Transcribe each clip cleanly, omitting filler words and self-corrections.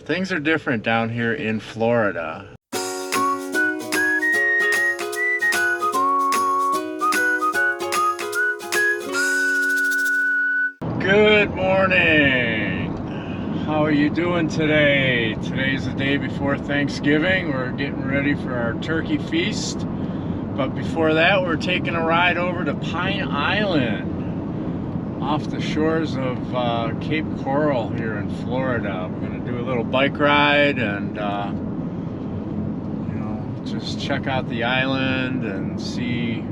Things are different down here in Florida. Good morning. How are you doing today? Today's the day before Thanksgiving. We're getting ready for our turkey feast. But before that, we're taking a ride over to Pine Island off the shores of Cape Coral here in Florida. We're going to do a little bike ride and just check out the island and see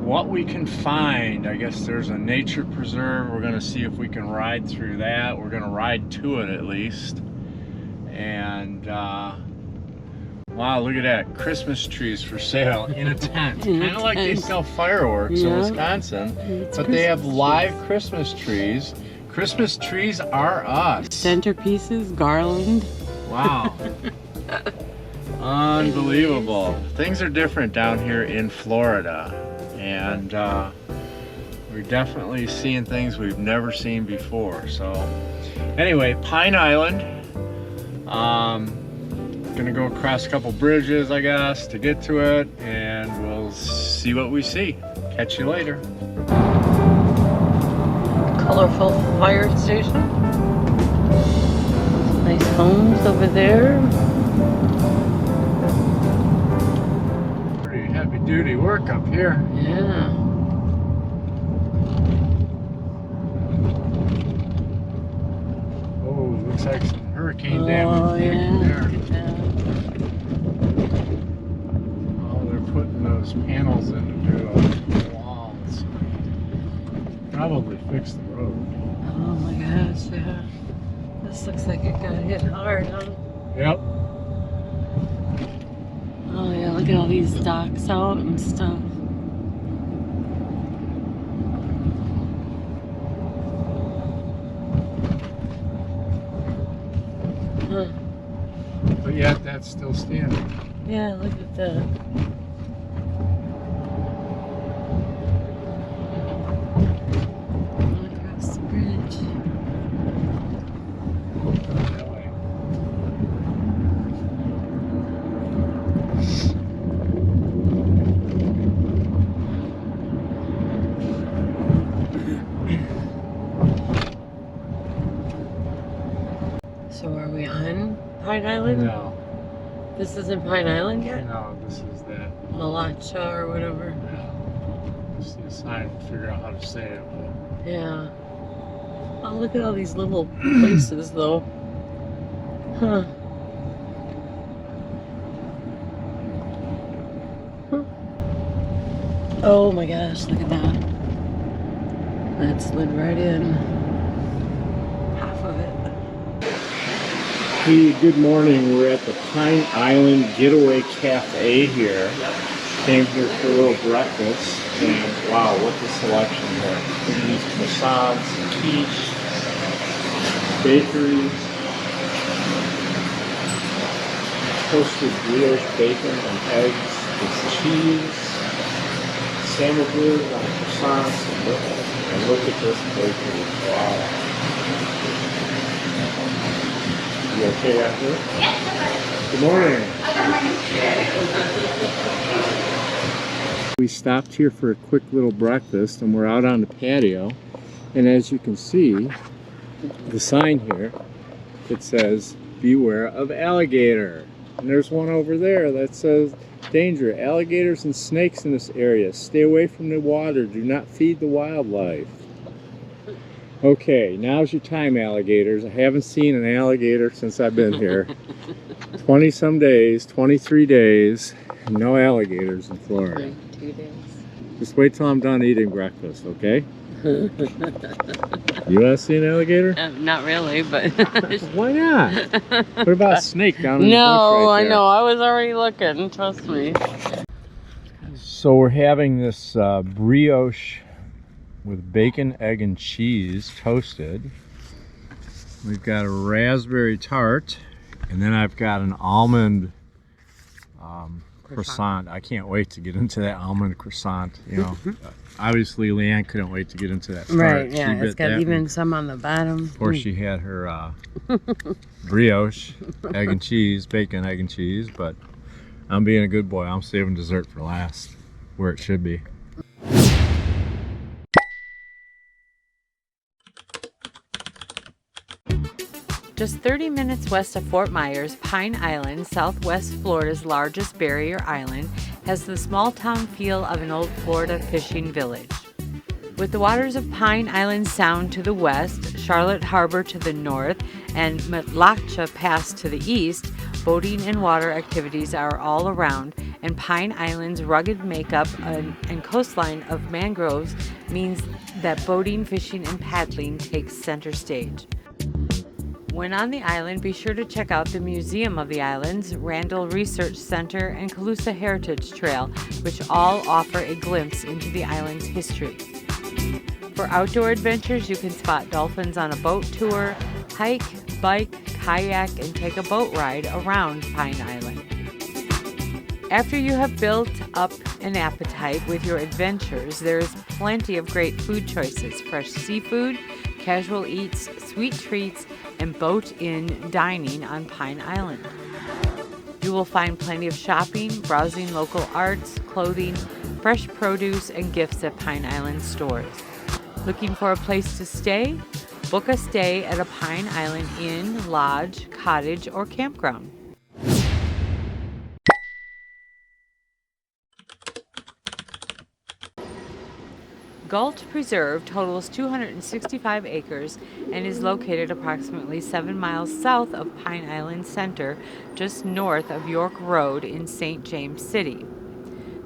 what we can find. I guess there's a nature preserve. We're going to see if we can ride through that. We're going to ride to it at least. And wow, look at that. Christmas trees for sale in a tent. Kind of like they sell fireworks in Wisconsin, but they have live Christmas trees. Christmas trees are us. Centerpieces, garland. Wow. Unbelievable. Things are different down here in Florida. And we're definitely seeing things we've never seen before. So anyway, Pine Island. Gonna go across a couple bridges, I guess, to get to it, and we'll see what we see. Catch you later. Colorful fire station. Nice homes over there. Pretty heavy duty work up here. Yeah. Oh, looks like some hurricane damage there. Look at that. Oh, they're putting those panels in to do the walls. Probably fix the road. Oh my gosh, yeah. This looks like it got hit hard, huh? Yep. Oh yeah, look at all these docks out and stuff. Huh. But yet, that's still standing. Yeah, look at that. Across the bridge. That way. So are we on Pine Island? No. This isn't Pine Island yet? No, this is that. Malacha or whatever. Just need a sign to figure out how to say it. Yeah. Oh, look at all these little places though. Huh. Oh my gosh, look at that. That slid right in. Half of it. Hey, good morning. We're at the Pine Island Getaway Cafe here. Came here for a little breakfast, and wow, what the selection here. Look at these croissants, quiche, bakery, toasted brioche bacon and eggs with cheese, sandwiches on croissants, and look at this bakery. Wow. You okay out here? Yes. Good morning. We stopped here for a quick little breakfast, and we're out on the patio. And as you can see, the sign here, it says, "Beware of alligator." And there's one over there that says, "Danger, alligators and snakes in this area. Stay away from the water. Do not feed the wildlife." Okay, now's your time, alligators. I haven't seen an alligator since I've been here. 20 some days, 23 days, no alligators in Florida. 2 days. Just wait till I'm done eating breakfast, okay? You want to see an alligator? Not really, but... Why not? What about a snake down in the bush No, right I there? know. I was already looking. Trust me. So we're having this brioche with bacon, egg, and cheese toasted. We've got a raspberry tart, and then I've got an almond croissant. I can't wait to get into that almond croissant. You know, obviously Leanne couldn't wait to get into that. Right, yeah, it's got even some on the bottom. Of course, she had her brioche, egg and cheese, bacon, egg and cheese, but I'm being a good boy. I'm saving dessert for last, where it should be. Just 30 minutes west of Fort Myers, Pine Island, Southwest Florida's largest barrier island, has the small town feel of an old Florida fishing village. With the waters of Pine Island Sound to the west, Charlotte Harbor to the north, and Matlacha Pass to the east, boating and water activities are all around, and Pine Island's rugged makeup and coastline of mangroves means that boating, fishing, and paddling takes center stage. When on the island, be sure to check out the Museum of the Islands, Randall Research Center, and Calusa Heritage Trail, which all offer a glimpse into the island's history. For outdoor adventures, you can spot dolphins on a boat tour, hike, bike, kayak, and take a boat ride around Pine Island. After you have built up an appetite with your adventures, there is plenty of great food choices, fresh seafood, casual eats, sweet treats, and boat-in dining on Pine Island. You will find plenty of shopping, browsing local arts, clothing, fresh produce, and gifts at Pine Island stores. Looking for a place to stay? Book a stay at a Pine Island inn, lodge, cottage, or campground. Gulch Preserve totals 265 acres and is located approximately 7 miles south of Pine Island Center, just north of York Road in St. James City.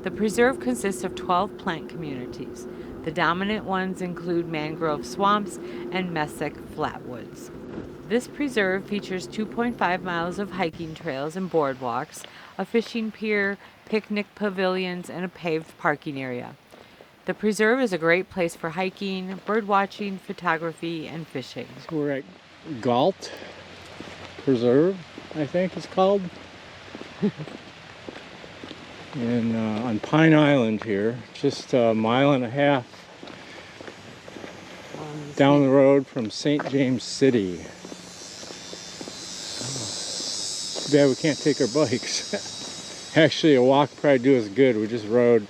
The preserve consists of 12 plant communities. The dominant ones include mangrove swamps and mesic flatwoods. This preserve features 2.5 miles of hiking trails and boardwalks, a fishing pier, picnic pavilions, and a paved parking area. The preserve is a great place for hiking, bird watching, photography, and fishing. So we're at Galt Preserve, I think it's called. And on Pine Island here, just a mile and a half down the road from St. James City. Too bad we can't take our bikes. Actually, a walk probably do us good. We just rode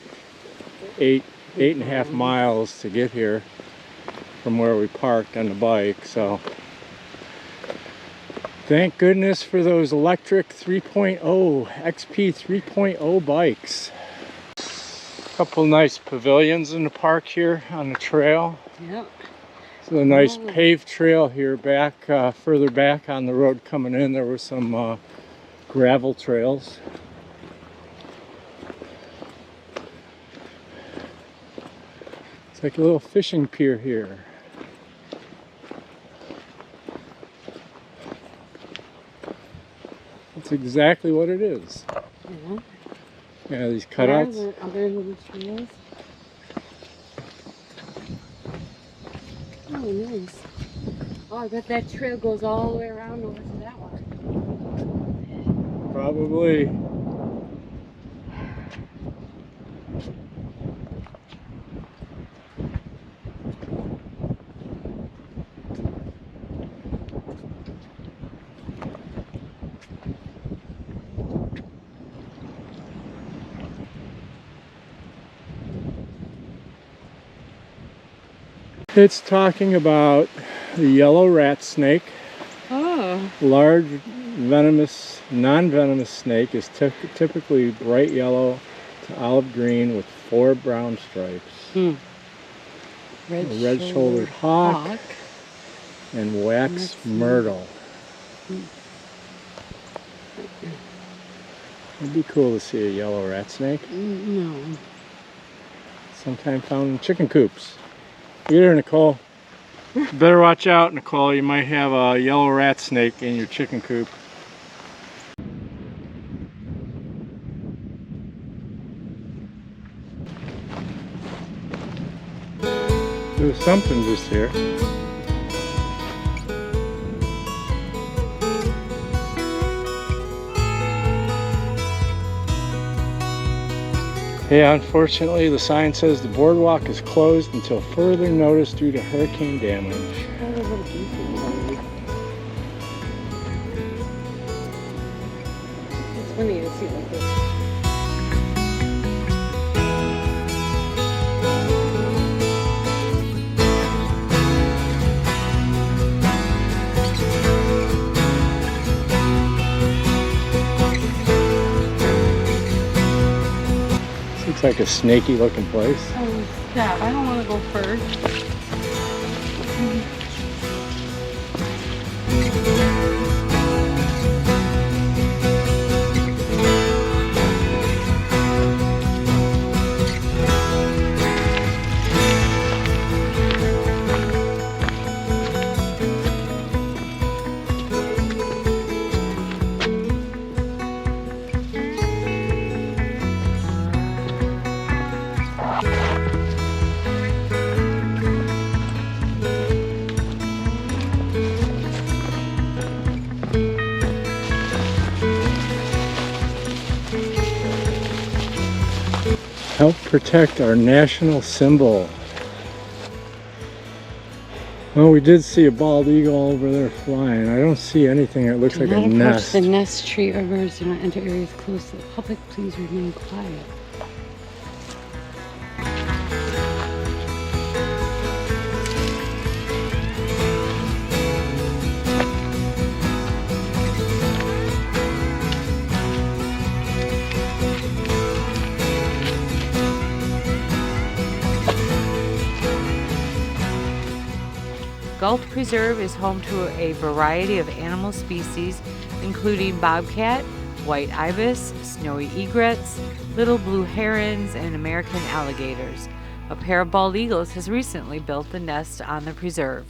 8.5 miles to get here from where we parked on the bike, so thank goodness for those electric 3.0 XP 3.0 bikes. A couple nice pavilions in the park here on the trail. Yep. So a nice paved trail here back further back on the road coming in. There were some gravel trails. It's like a little fishing pier here. That's exactly what it is. Yeah. Yeah, these cutouts. Are there little trails? Oh, nice. Oh, I bet that trail goes all the way around over to that one. Probably. It's talking about the yellow rat snake. Oh. Large venomous, non-venomous snake is typically bright yellow to olive green with 4 brown stripes. Red-shouldered hawk and wax myrtle. It'd be cool to see a yellow rat snake. No. Sometimes found in chicken coops. Get here, Nicole. Better watch out, Nicole. You might have a yellow rat snake in your chicken coop. There's something just here. Yeah, unfortunately, the sign says the boardwalk is closed until further notice due to hurricane damage. It's funny to see like this. Looks like a snaky looking place. Oh, stop. I don't want to go first. Help protect our national symbol. Well, we did see a bald eagle over there flying. I don't see anything that looks like a nest. The nest, tree, or birds do not enter areas close to the public. Please remain quiet. Galt Preserve is home to a variety of animal species, including bobcat, white ibis, snowy egrets, little blue herons, and American alligators. A pair of bald eagles has recently built a nest on the preserve.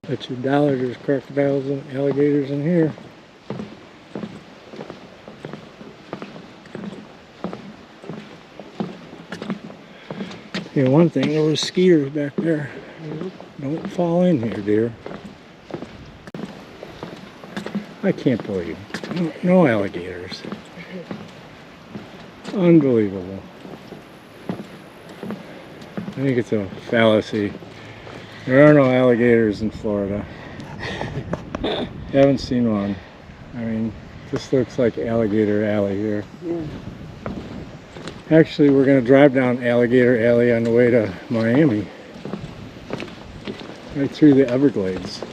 Bet you $1 there's crocodiles and alligators in here. Yeah, one thing, there was skeeters back there. Don't fall in here, dear. I can't believe it. No alligators. Unbelievable. I think it's a fallacy. There are no alligators in Florida. Haven't seen one. I mean, this looks like Alligator Alley here. Yeah. Actually, we're going to drive down Alligator Alley on the way to Miami. Right through the Everglades.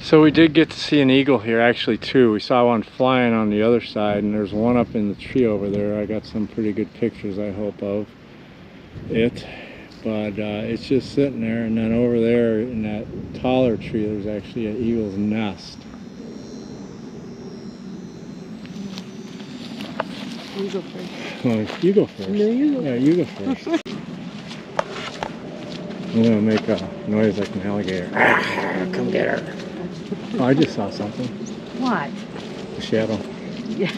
So we did get to see an eagle here, actually two. We saw one flying on the other side, and there's one up in the tree over there. I got some pretty good pictures, I hope, of it. But it's just sitting there, and then over there in that taller tree, there's actually an eagle's nest. You go first. Well, you go first. No, you go. Yeah, you go first. I'm gonna make a noise like an alligator. Come get her. Oh, I just saw something. What? A shadow. Yeah.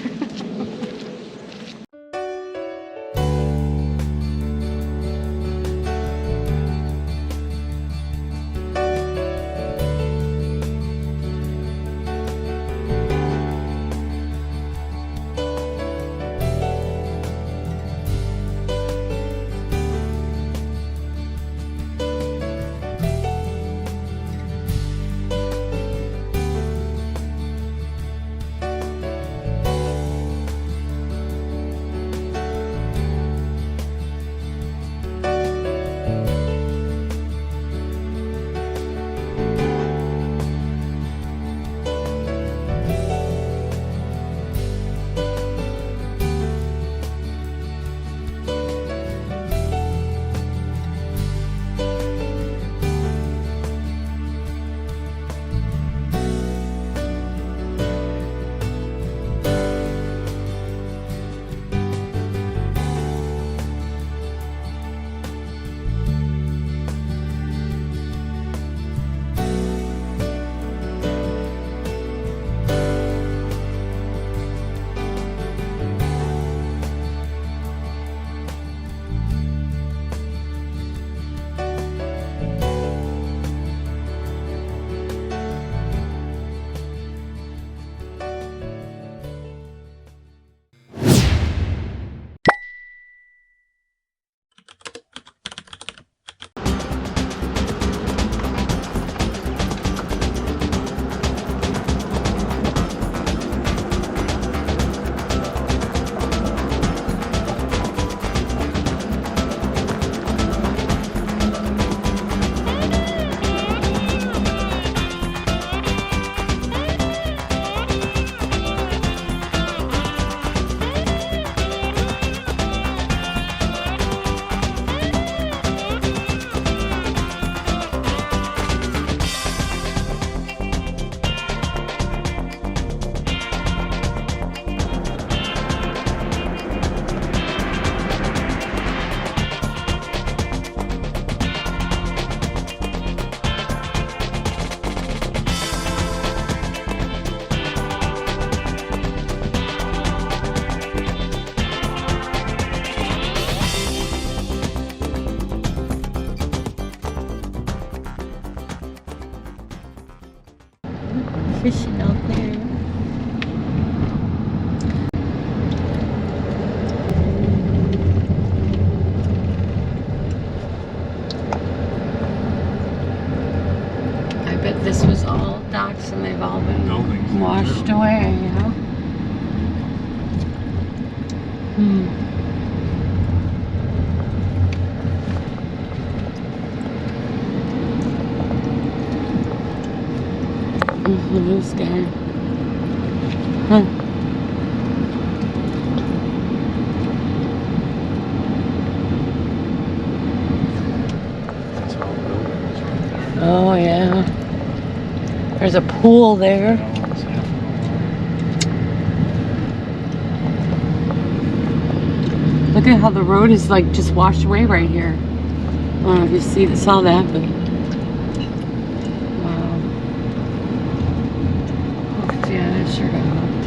fishing out there. I bet this was all docks and they've all been Buildings. washed away, you know? This guy. It's all buildings right there. Oh yeah. There's a pool there. It's half an Look at how the road is like just washed away right here. I don't know if you saw that, but wow. Yeah, that sure got hooked.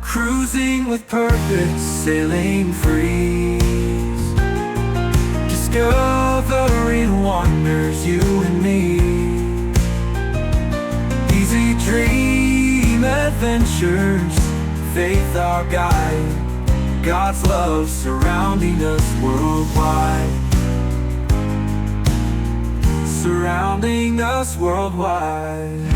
Cruising with purpose, sailing free, discovering wonders, you and me. Easy dream adventures, faith our guide, God's love surrounding us worldwide. Surrounding us worldwide.